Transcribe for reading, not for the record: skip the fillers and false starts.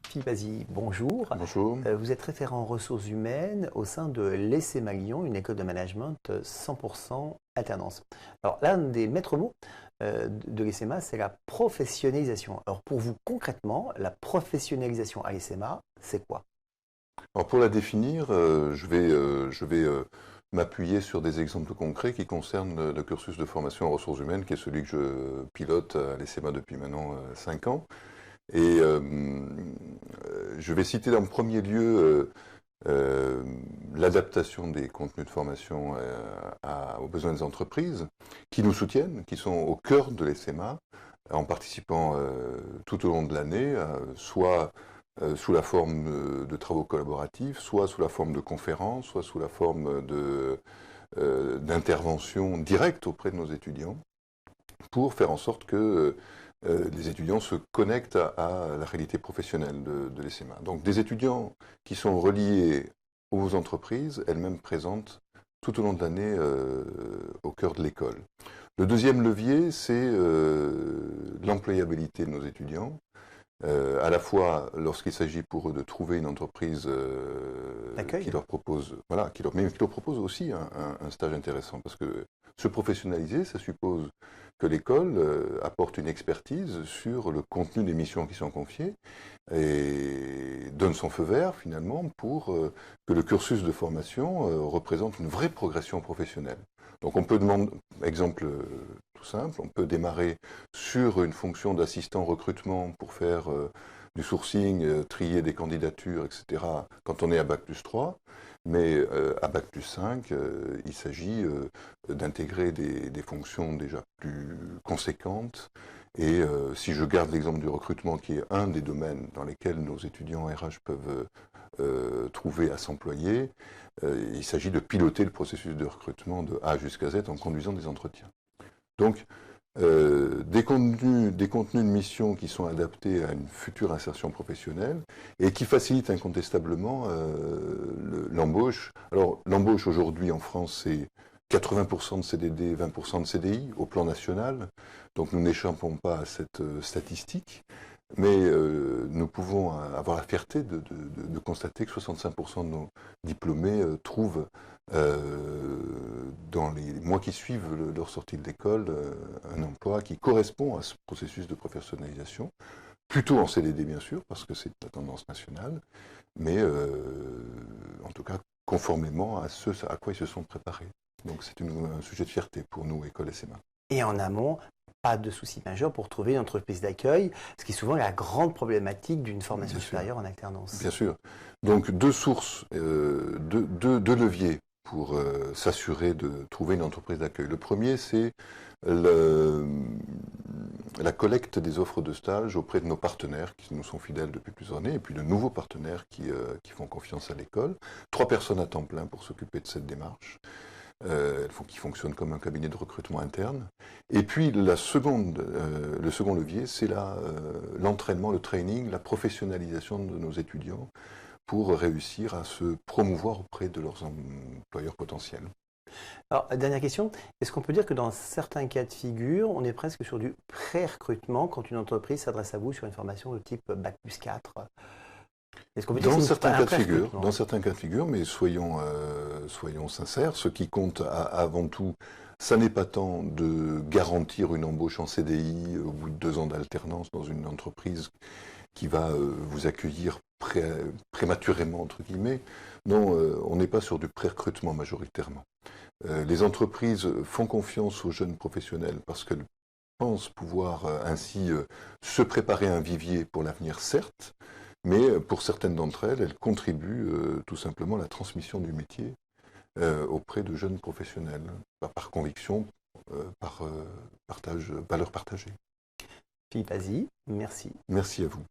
Philippe Azy, bonjour. Bonjour. Vous êtes référent ressources humaines au sein de l'ESSEMA Lyon, une école de management 100% alternance. Alors l'un des maîtres mots de l'ESSEMA, c'est la professionnalisation. Alors pour vous, concrètement, la professionnalisation à l'ESSEMA, c'est quoi? Alors pour la définir, je vais m'appuyer sur des exemples concrets qui concernent le cursus de formation en ressources humaines, qui est celui que je pilote à l'ESSEMA depuis maintenant 5 ans. Et je vais citer en premier lieu l'adaptation des contenus de formation aux besoins des entreprises qui nous soutiennent, qui sont au cœur de l'ESSEMA, en participant tout au long de l'année, soit sous la forme de travaux collaboratifs, soit sous la forme de conférences, soit sous la forme d'interventions directes auprès de nos étudiants, pour faire en sorte que les étudiants se connectent à la réalité professionnelle de l'ESSEMA. Donc des étudiants qui sont reliés aux entreprises, elles-mêmes présentes tout au long de l'année au cœur de l'école. Le deuxième levier, c'est l'employabilité de nos étudiants. À la fois lorsqu'il s'agit pour eux de trouver une entreprise qui leur propose, voilà, mais qui leur propose aussi un stage intéressant, parce que se professionnaliser, ça suppose que l'école apporte une expertise sur le contenu des missions qui sont confiées et donne son feu vert finalement pour que le cursus de formation représente une vraie progression professionnelle. Donc on peut demander, exemple tout simple, on peut démarrer sur une fonction d'assistant recrutement pour faire du sourcing, trier des candidatures, etc. quand on est à Bac+3, mais à Bac+5, il s'agit d'intégrer des fonctions déjà plus conséquentes. Et si je garde l'exemple du recrutement, qui est un des domaines dans lesquels nos étudiants RH peuvent trouver à s'employer, il s'agit de piloter le processus de recrutement de A jusqu'à Z en conduisant des entretiens. Donc, des contenus de mission qui sont adaptés à une future insertion professionnelle et qui facilitent incontestablement l'embauche. Alors, l'embauche aujourd'hui en France, c'est 80% de CDD, 20% de CDI au plan national. Donc, nous n'échappons pas à cette statistique. Mais nous pouvons avoir la fierté de constater que 65% de nos diplômés trouvent dans les mois qui suivent leur sortie de l'école un emploi qui correspond à ce processus de professionnalisation, plutôt en CDD bien sûr, parce que c'est la tendance nationale, mais en tout cas conformément à ce à quoi ils se sont préparés. Donc c'est un sujet de fierté pour nous, École ESSEMA. Et en amont, pas de souci majeur pour trouver une entreprise d'accueil, ce qui est souvent la grande problématique d'une formation supérieure en alternance. Bien sûr. Donc deux sources, deux leviers pour s'assurer de trouver une entreprise d'accueil. Le premier, c'est la collecte des offres de stage auprès de nos partenaires qui nous sont fidèles depuis plusieurs années, et puis de nouveaux partenaires qui font confiance à l'école. 3 personnes à temps plein pour s'occuper de cette démarche. Qui fonctionne comme un cabinet de recrutement interne. Et puis le second levier, c'est l'entraînement, le training, la professionnalisation de nos étudiants pour réussir à se promouvoir auprès de leurs employeurs potentiels. Alors, dernière question, est-ce qu'on peut dire que dans certains cas de figure, on est presque sur du pré-recrutement quand une entreprise s'adresse à vous sur une formation de type Bac+4? Dans certains cas de figure, mais soyons sincères, ce qui compte avant tout, ça n'est pas tant de garantir une embauche en CDI au bout de 2 ans d'alternance dans une entreprise qui va vous accueillir prématurément, entre guillemets. Non, on n'est pas sur du pré-recrutement majoritairement. Les entreprises font confiance aux jeunes professionnels parce qu'elles pensent pouvoir ainsi se préparer un vivier pour l'avenir, certes, mais pour certaines d'entre elles, elles contribuent tout simplement à la transmission du métier auprès de jeunes professionnels, par conviction, par valeur partagée. Philippe Azy, merci. Merci à vous.